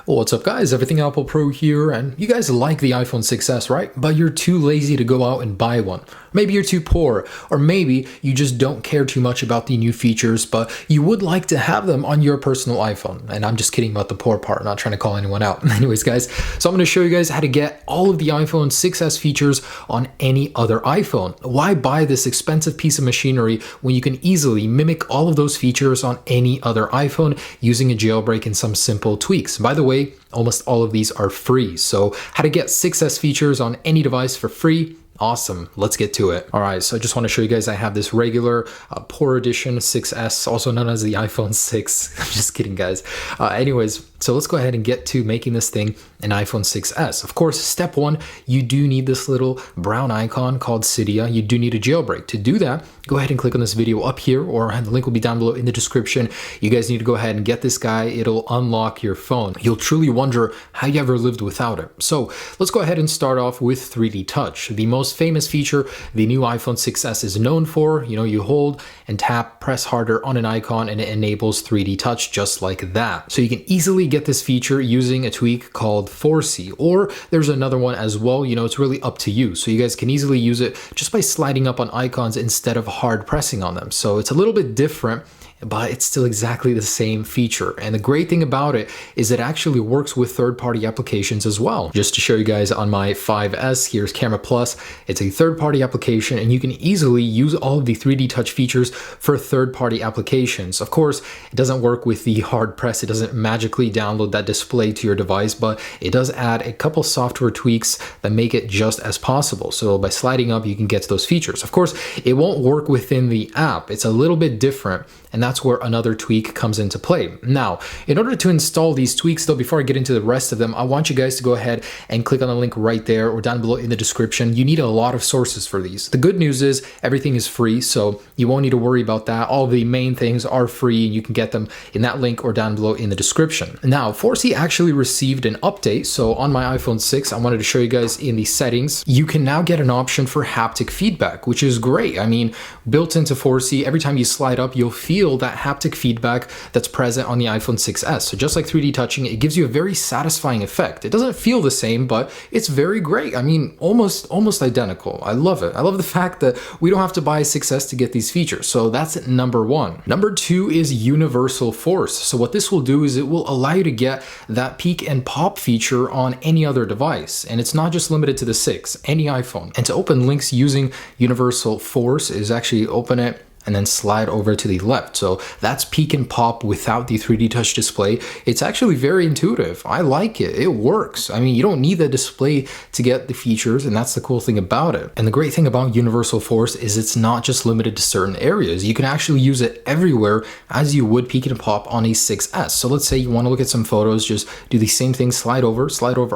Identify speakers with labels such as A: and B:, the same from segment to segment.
A: What's up guys, Everything Apple Pro here, and you guys like the iPhone 6s, right? But you're too lazy to go out and buy one. Maybe you're too poor, or maybe you just don't care too much about the new features, but you would like to have them on your personal iPhone. And I'm just kidding about the poor part, not trying to call anyone out. Anyways guys, so I'm going to show you guys how to get all of the iPhone 6s features on any other iPhone. Why buy this expensive piece of machinery when you can easily mimic all of those features on any other iPhone using a jailbreak and some simple tweaks? By the way, almost all of these are free. So how to get 6S features on any device for free? Awesome, let's get to it. All right, so I just want to show you guys I have this regular poor edition 6S, also known as the iPhone 6. I'm just kidding guys. Anyways, so let's go ahead and get to making this thing an iPhone 6S. Of course, step one, you do need this little brown icon called Cydia. You do need a jailbreak. To do that, go ahead and click on this video up here, or the link will be down below in the description. You guys need to go ahead and get this guy. It'll unlock your phone. You'll truly wonder how you ever lived without it. So let's go ahead and start off with 3D Touch. The most famous feature the new iPhone 6s is known for. You hold and tap, press harder on an icon, and it enables 3D Touch just like that. So you can easily get this feature using a tweak called 4C, or there's another one as well. It's really up to you. So you guys can easily use it just by sliding up on icons instead of hard pressing on them. So it's a little bit different, but it's still exactly the same feature. And the great thing about it is it actually works with third-party applications as well. Just to show you guys on my 5S, here's Camera Plus. It's a third-party application, and you can easily use all of the 3D Touch features for third-party applications. Of course, it doesn't work with the hard press. It doesn't magically download that display to your device, but it does add a couple software tweaks that make it just as possible. So by sliding up, you can get to those features. Of course, it won't work within the app. It's a little bit different, and that's where another tweak comes into play. Now, in order to install these tweaks though, before I get into the rest of them, I want you guys to go ahead and click on the link right there or down below in the description. You need a lot of sources for these. The good news is everything is free, so you won't need to worry about that. All the main things are free, and you can get them in that link or down below in the description. Now, 4C actually received an update. So on my iPhone 6, I wanted to show you guys in the settings, you can now get an option for haptic feedback, which is great. I mean, built into 4C, every time you slide up, you'll feel that haptic feedback that's present on the iPhone 6s. So just like 3D touching, it gives you a very satisfying effect. It doesn't feel the same, but it's very great. I mean, almost identical. I love it. I love the fact that we don't have to buy a 6s to get these features. So that's number one. Number two is universal force. So what this will do is it will allow you to get that peek and pop feature on any other device. And it's not just limited to the 6, any iPhone. And to open links using universal force is actually open it and then slide over to the left. So that's peek and pop without the 3D Touch display. It's actually very intuitive. I like it. It works. I mean, you don't need the display to get the features, and that's the cool thing about it. And the great thing about universal force is it's not just limited to certain areas. You can actually use it everywhere as you would peek and pop on a 6S. So let's say you want to look at some photos, just do the same thing, slide over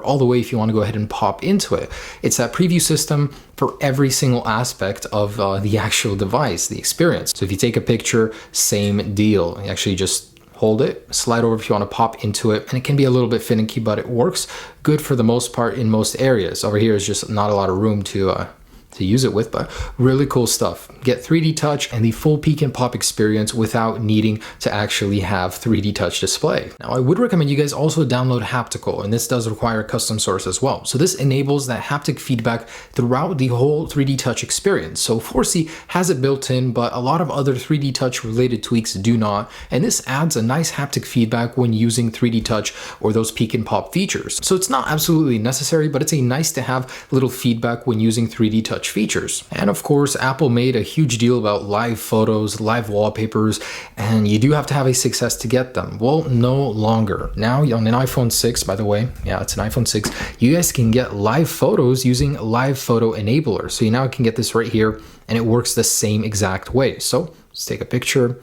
A: all the way if you want to go ahead and pop into it. It's that preview system for every single aspect of the actual device, the experience. So if you take a picture, same deal. You actually just hold it, slide over if you want to pop into it, and it can be a little bit finicky, but it works good for the most part in most areas. Over here is just not a lot of room to use it with, but really cool stuff. Get 3D Touch and the full peek and pop experience without needing to actually have 3D Touch display. Now, I would recommend you guys also download Haptical, and this does require a custom source as well. So this enables that haptic feedback throughout the whole 3D Touch experience. So 4C has it built in, but a lot of other 3D Touch related tweaks do not, and this adds a nice haptic feedback when using 3D Touch or those peek and pop features. So it's not absolutely necessary, but it's a nice to have little feedback when using 3D Touch features. And of course, Apple made a huge deal about live photos, live wallpapers, and you do have to have a 6S to get them. Well, no longer. Now on an iPhone 6, by the way, yeah, it's an iPhone 6, you guys can get live photos using Live Photo Enabler. So you now can get this right here, and it works the same exact way. So let's take a picture.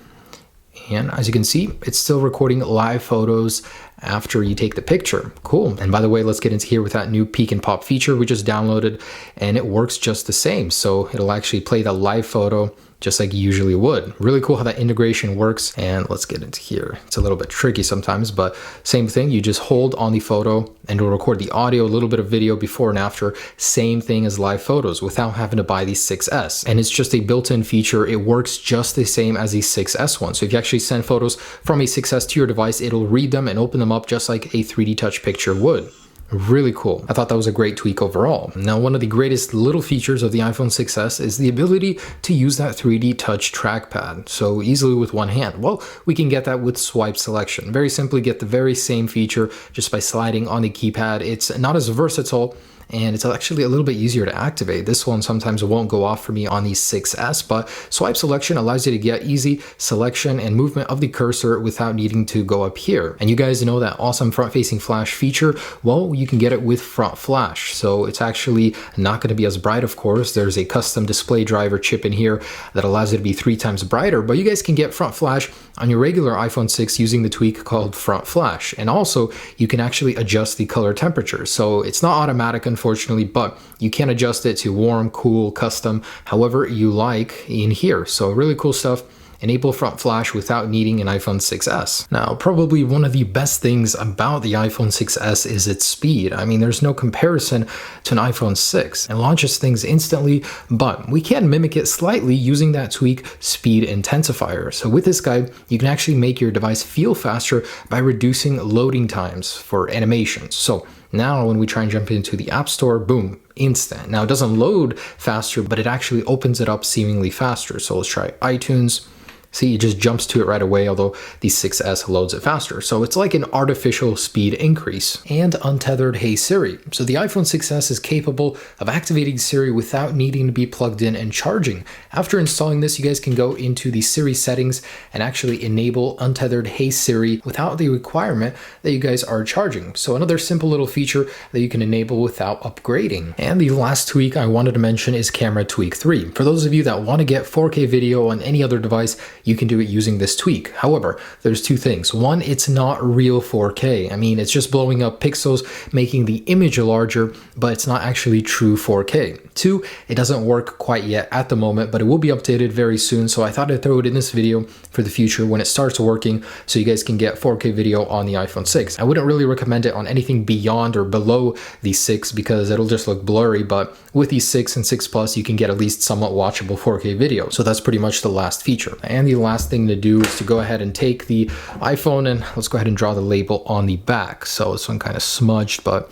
A: And as you can see, it's still recording live photos after you take the picture. Cool. And by the way, let's get into here with that new peek and pop feature we just downloaded, and it works just the same. So it'll actually play the live photo just like you usually would. Really cool how that integration works. And let's get into here. It's a little bit tricky sometimes, but same thing. You just hold on the photo and it'll record the audio, a little bit of video before and after. Same thing as live photos without having to buy the 6S. And it's just a built-in feature. It works just the same as the 6S one. So if you actually send photos from a 6S to your device, it'll read them and open them up just like a 3D touch picture would. Really cool. I thought that was a great tweak overall. Now, one of the greatest little features of the iPhone 6s is the ability to use that 3D touch trackpad so easily with one hand. Well, we can get that with swipe selection. Very simply get the very same feature just by sliding on the keypad. It's not as versatile, and it's actually a little bit easier to activate. This one sometimes won't go off for me on the 6S, but swipe selection allows you to get easy selection and movement of the cursor without needing to go up here. And you guys know that awesome front-facing flash feature? Well, you can get it with front flash. So it's actually not going to be as bright, of course. There's a custom display driver chip in here that allows it to be 3 times brighter, but you guys can get front flash on your regular iPhone 6 using the tweak called front flash. And also, you can actually adjust the color temperature. So it's not automatic, unfortunately, but you can adjust it to warm, cool, custom, however you like in here. So really cool stuff. Enable front flash without needing an iPhone 6s. Now, probably one of the best things about the iPhone 6s is its speed. I mean, there's no comparison to an iPhone 6. It launches things instantly, but we can mimic it slightly using that tweak speed intensifier. So with this guy, you can actually make your device feel faster by reducing loading times for animations. So now when we try and jump into the App Store, boom, instant. Now it doesn't load faster, but it actually opens it up seemingly faster. So let's try iTunes. See, it just jumps to it right away, although the 6S loads it faster. So it's like an artificial speed increase. And untethered Hey Siri. So the iPhone 6S is capable of activating Siri without needing to be plugged in and charging. After installing this, you guys can go into the Siri settings and actually enable untethered Hey Siri without the requirement that you guys are charging. So another simple little feature that you can enable without upgrading. And the last tweak I wanted to mention is Camera Tweak 3. For those of you that want to get 4K video on any other device, you can do it using this tweak. However, there's two things. One, it's not real 4K. I mean, it's just blowing up pixels, making the image larger, but it's not actually true 4K. Two, it doesn't work quite yet at the moment, but it will be updated very soon. So I thought I'd throw it in this video for the future when it starts working so you guys can get 4K video on the iPhone 6. I wouldn't really recommend it on anything beyond or below the 6 because it'll just look blurry, but with the 6 and 6 Plus, you can get at least somewhat watchable 4K video. So that's pretty much the last feature. And the last thing to do is to go ahead and take the iPhone and let's go ahead and draw the label on the back. So this one kind of smudged, but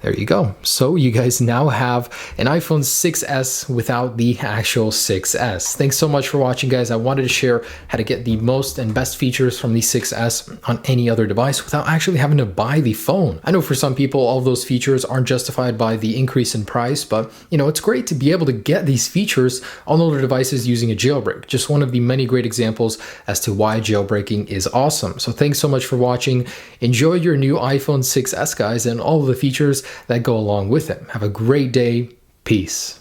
A: there you go. So you guys now have an iPhone 6s without the actual 6s. Thanks so much for watching, guys. I wanted to share how to get the most and best features from the 6s on any other device without actually having to buy the phone. I know for some people, all of those features aren't justified by the increase in price, but you know, it's great to be able to get these features on older devices using a jailbreak. Just one of the many great examples as to why jailbreaking is awesome. So thanks so much for watching. Enjoy your new iPhone 6s, guys, and all of the features that go along with it. Have a great day. Peace.